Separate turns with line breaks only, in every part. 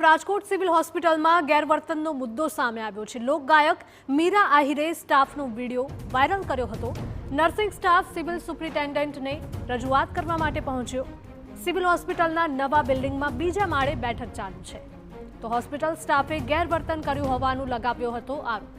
Rajkot civil હોસ્પિટલમાં ગેરવર્તનનો મુદ્દો સામે આવ્યો છે। લોકગાયક મીરા આહિરે સ્ટાફનો વિડીયો વાયરલ કર્યો હતો। નર્સિંગ સ્ટાફ સિવિલ સુપ્રિન્ટેન્ડન્ટને રજૂઆત કરવા માટે પહોંચ્યો। સિવિલ હોસ્પિટલના નવા બિલ્ડિંગમાં બીજા માળે બેઠક ચાલુ છે, તો હોસ્પિટલ સ્ટાફે ગેરવર્તન કર્યું હોવાનું લગાવ્યો હતો આરોપ।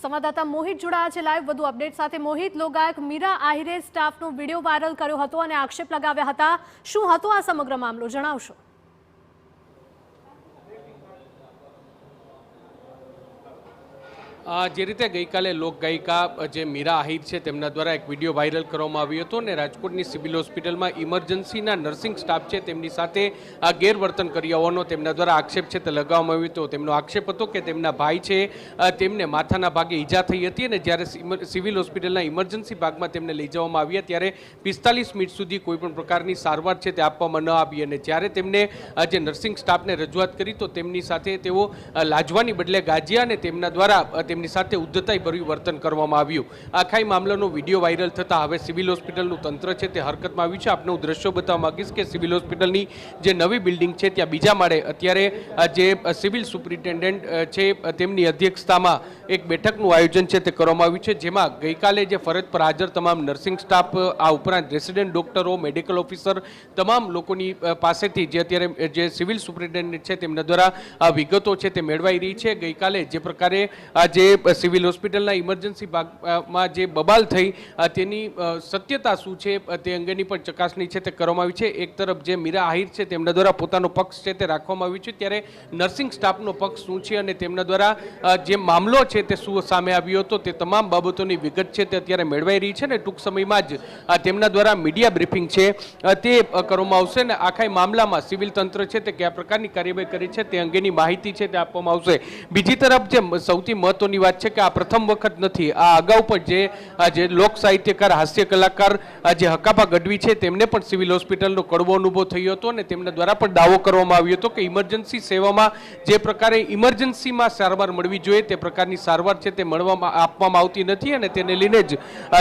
संवाददाता मोहित जोड़ाया है लाइव વધુ અપડેટ સાથે। મોહિત, લોકગાયક મીરા આહિરે સ્ટાફનો વિડીયો વાયરલ કર્યો હતો અને આક્ષેપ લગાવ્યા હતા। શું હતો આ સમગ્ર મામલો, જણાવશો?
જે રીતે ગઈકાલે લોકગાયિકા જે મીરા આહિર છે તેમના દ્વારા એક વિડીયો વાયરલ કરવામાં આવ્યો હતો અને રાજકોટની સિવિલ હોસ્પિટલમાં ઇમરજન્સીના નર્સિંગ સ્ટાફ છે તેમની સાથે ગેરવર્તન કર્યા હોવાનો તેમના દ્વારા આક્ષેપ છે તે લગાવવામાં આવ્યો હતો। તેમનો આક્ષેપ હતો કે તેમના ભાઈ છે તેમને માથાના ભાગે ઈજા થઈ હતી અને જ્યારે સિવિલ હોસ્પિટલના ઇમરજન્સી ભાગમાં તેમને લઈ જવામાં આવ્યા ત્યારે 45 મિનિટ સુધી કોઈપણ પ્રકારની સારવાર છે તે આપવામાં ન આવી અને જ્યારે તેમને જે નર્સિંગ સ્ટાફને રજૂઆત કરી તો તેમની સાથે તેઓ લાજવાની બદલે ગાજ્યા અને તેમના દ્વારા તેમની સાથે ઉદ્ધતાઈ ભર્યું વર્તન કરવામાં આવ્યું। આખા મામલાનો વિડીયો વાયરલ થતા હવે સિવિલ હોસ્પિટલનું તંત્ર છે તે હરકતમાં આવ્યું છે। આપને હું દ્રશ્યો બતાવવા માંગીશ કે સિવિલ હોસ્પિટલની જે નવી બિલ્ડિંગ છે ત્યાં બીજા માળે અત્યારે જે સિવિલ સુપ્રિન્ટેન્ડન્ટ છે તેમની અધ્યક્ષતામાં એક બેઠકનું આયોજન છે તે કરવામાં આવ્યું છે, જેમાં ગઈકાલે જે ફરજ પર હાજર તમામ નર્સિંગ સ્ટાફ આ ઉપરાંત રેસિડેન્ટ ડોક્ટરો, મેડિકલ ઓફિસર તમામ લોકોની પાસેથી જે અત્યારે જે સિવિલ સુપ્રિન્ટેન્ડન્ટ છે તેમના દ્વારા વિગતો છે તે મેળવાઈ રહી છે। ગઈકાલે જે પ્રકારે જે સિવિલ હોસ્પિટલના ઇમરજન્સી ભાગમાં જે બબાલ થઈ તેની સત્યતા શું છે તે અંગેની પણ ચકાસણી છે તે કરવામાં આવી છે। એક તરફ જે મીરા આહિર છે તેમના દ્વારા પોતાનો પક્ષ છે તે રાખવામાં આવ્યો છે, ત્યારે નર્સિંગ સ્ટાફનો પક્ષ શું છે અને તેમના દ્વારા જે મામલો છે તે શું સામે આવ્યો હતો તે તમામ બાબતોની વિગત છે તે અત્યારે મેળવાઈ રહી છે ને ટૂંક સમયમાં જ તેમના દ્વારા મીડિયા બ્રીફિંગ છે તે કરવામાં આવશે અને આખા મામલામાં સિવિલ તંત્ર છે તે કયા પ્રકારની કાર્યવાહી કરી છે તે અંગેની માહિતી છે તે આપવામાં આવશે। બીજી તરફ જે સૌથી મહત્વની વાત છે કે આ પ્રથમ વખત નથી, આ અગાઉ પણ જે લોક સાહિત્યકાર, હાસ્ય કલાકાર જે હકાભા ગઢવી છે તેમને પણ સિવિલ હોસ્પિટલનો કડવો અનુભવ થયો હતો અને તેમના દ્વારા પણ દાવો કરવામાં આવ્યો હતો કે ઇમરજન્સી સેવામાં જે પ્રકારે ઇમરજન્સીમાં સારવાર મળવી જોઈએ તે પ્રકારની સારવાર છે તે આપવામાં આવતી નથી અને તેને લઈને જ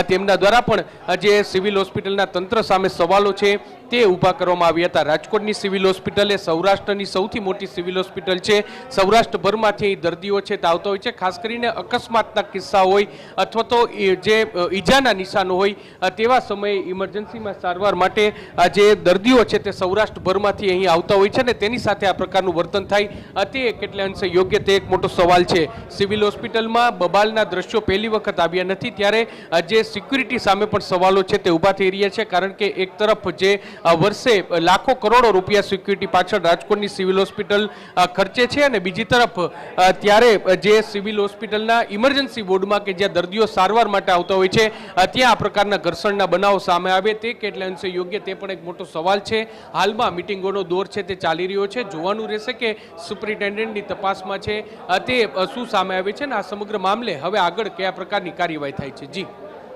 તેમના દ્વારા પણ જે સિવિલ હોસ્પિટલના તંત્ર સામે સવાલો છે તે ઊભા કરવામાં આવ્યા હતા। રાજકોટની સિવિલ હોસ્પિટલ એ સૌરાષ્ટ્રની સૌથી મોટી સિવિલ હોસ્પિટલ છે। સૌરાષ્ટ્રભરમાંથી દર્દીઓ છે તે આવતા હોય છે, ખાસ કરીને અકસ્માતના કિસ્સા હોય અથવા તો જે ઈજાના નિશાનો હોય તેવા સમયે ઇમરજન્સીમાં સારવાર માટે જે દર્દીઓ છે તે સૌરાષ્ટ્રભરમાંથી અહીં આવતા હોય છે ને તેની સાથે આ પ્રકારનું વર્તન થાય તે કેટલા અંશે યોગ્ય તે એક મોટો સવાલ છે। સિવિલ હોસ્પિટલમાં બબાલના દ્રશ્યો પહેલી વખત આવ્યા નથી, ત્યારે જે સિક્યુરિટી સામે પણ સવાલો છે તે ઊભા થઈ રહ્યા છે, કારણ કે એક તરફ જે વર્ષે લાખો કરોડો રૂપિયા સિક્યુરિટી પાછળ રાજકોટની સિવિલ હોસ્પિટલ ખર્ચે છે અને બીજી તરફ ત્યારે જે સિવિલ હોસ્પિટલના ઇમરજન્સી વોર્ડમાં કે જ્યાં દર્દીઓ સારવાર માટે આવતા હોય છે ત્યાં આ પ્રકારના ઘર્ષણના બનાવો સામે આવે તે કેટલા અંશે યોગ્ય તે પણ એક મોટો સવાલ છે। હાલમાં મિટિંગોનો દોર છે તે ચાલી રહ્યો છે, જોવાનું રહેશે કે સુપ્રિન્ટેન્ડન્ટની તપાસમાં છે તે શું સામે આવે છે અને આ સમગ્ર મામલે હવે આગળ કયા પ્રકારની કાર્યવાહી થાય છે। જી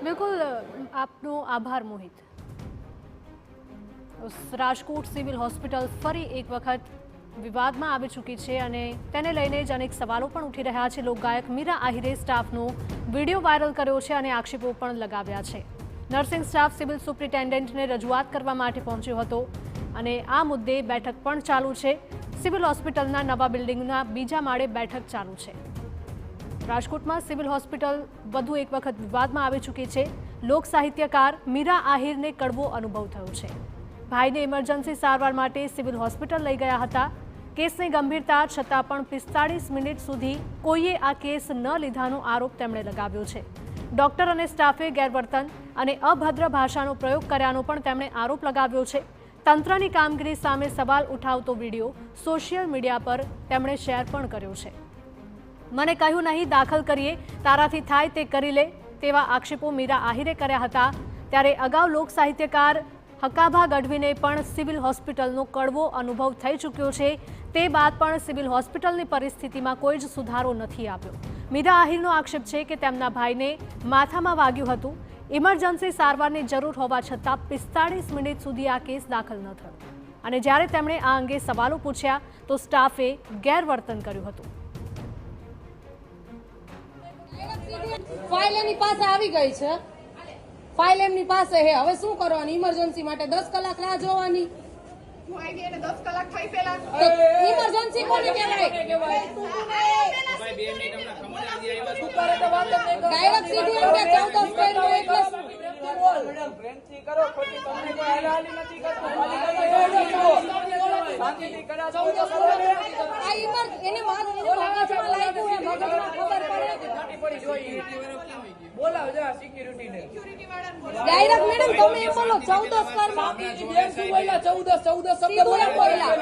બિલકુલ, આપનો આભાર મોહિત। રાજકોટ સિવિલ હોસ્પિટલ ફરી એક વખત વિવાદમાં આવી ચૂકી છે અને તેને લઈને જ અનેક સવાલો પણ ઉઠી રહ્યા છે। લોકગાયક મીરા આહિરે સ્ટાફનો વિડીયો વાયરલ કર્યો છે અને આક્ષેપો પણ લગાવ્યા છે। નર્સિંગ સ્ટાફ સિવિલ સુપ્રિન્ટેન્ડન્ટને રજૂઆત કરવા માટે પહોંચ્યો હતો અને આ મુદ્દે બેઠક પણ ચાલુ છે। સિવિલ હોસ્પિટલના નવા બિલ્ડિંગના બીજા માળે બેઠક ચાલુ છે। રાજકોટમાં સિવિલ હોસ્પિટલ વધુ એક વખત વિવાદમાં આવી ચૂકી છે। લોક સાહિત્યકાર મીરા આહિરને કડવો અનુભવ થયો છે। ભાઈને ઇમરજન્સી સારવાર માટે સિવિલ હોસ્પિટલ લઈ ગયા હતા। કેસની ગંભીરતા છતાં પણ 45 મિનિટ સુધી કોઈએ આ કેસ ન લીધાનો આરોપ તેમણે લગાવ્યો છે। ડોક્ટર અને સ્ટાફે ગેરવર્તન અને અભદ્ર ભાષાનો પ્રયોગ કર્યાનો પણ તેમણે આરોપ લગાવ્યો છે। તંત્રની કામગીરી સામે સવાલ ઉઠાવતો વિડીયો સોશિયલ મીડિયા પર તેમણે શેર પણ કર્યો છે। મને કહ્યું નહીં દાખલ કરીએ, તારાથી થાય તે કરી લે તેવા આક્ષેપો મીરા આહિરે કર્યા હતા। ત્યારે અગાઉ લોક સાહિત્યકાર હકાભા ગઢવીને પણ સિવિલ હોસ્પિટલનો કડવો અનુભવ થઈ ચૂક્યો છે। તે બાદ પણ સિવિલ હોસ્પિટલની પરિસ્થિતિમાં કોઈ જ સુધારો નથી આવ્યો। મીરા આહિરનો આક્ષેપ છે કે તેમના ભાઈને માથામાં વાગ્યું હતું। ઇમરજન્સી સારવારની જરૂર હોવા છતાં 45 મિનિટ સુધી આ કેસ દાખલ ન થયો અને જ્યારે તેમણે આ અંગે સવાલો પૂછ્યા તો સ્ટાફે ગેરવર્તન કર્યું હતું।
ફાઇલ એની પાસે આવી ગઈ છે, ફાઇલ એમની પાસે હે. હવે શું કરવાની? ઇમરજન્સી માટે 10 કલાક રાહ જોવાની. ઇમરજન્સી કોને કહેવાય? ડાયરેક્ટ સીધું એમ કે 14 કર્યું એટલે આ એને મગજમાં લાગ્યું હે, મગજમાં ખબર પડે. ડાયરેક્ટ મેડમ તમે એમ બોલો 14 કરમાં સીધું એમ બોલ્યા.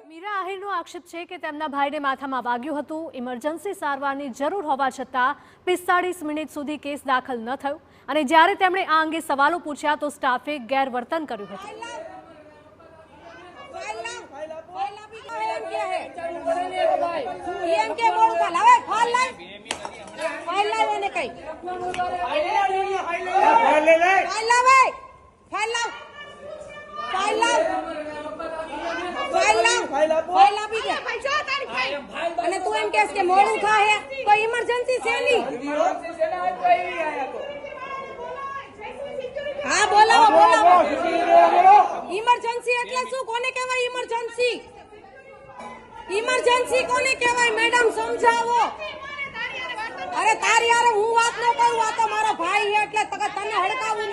મીરા આહિરનો આક્ષેપ છે કે તેમના ભાઈને માથામાં વાગ્યું હતું. ઇમરજન્સી સારવારની જરૂર હોવા છતાં 45 મિનિટ સુધી કેસ દાખલ ન થયો અને જ્યારે તેમણે આ અંગે સવાલો પૂછ્યા તો સ્ટાફે ગેરવર્તન કર્યું હતું.
અને તું એમ કહેશ કે મોડું થાય તો ઇમરજન્સી છે નહીં. હા બોલાવો બોલાવો. ઇમરજન્સી એટલે શું? કોને કહેવાય ઇમરજન્સી? ઇમરજન્સી કોને કહેવાય મેડમ? સમજાવો. અરે તારી યાર હું વાત ન કરું, આ તો મારો ભાઈ છે એટલે તને હડકાવું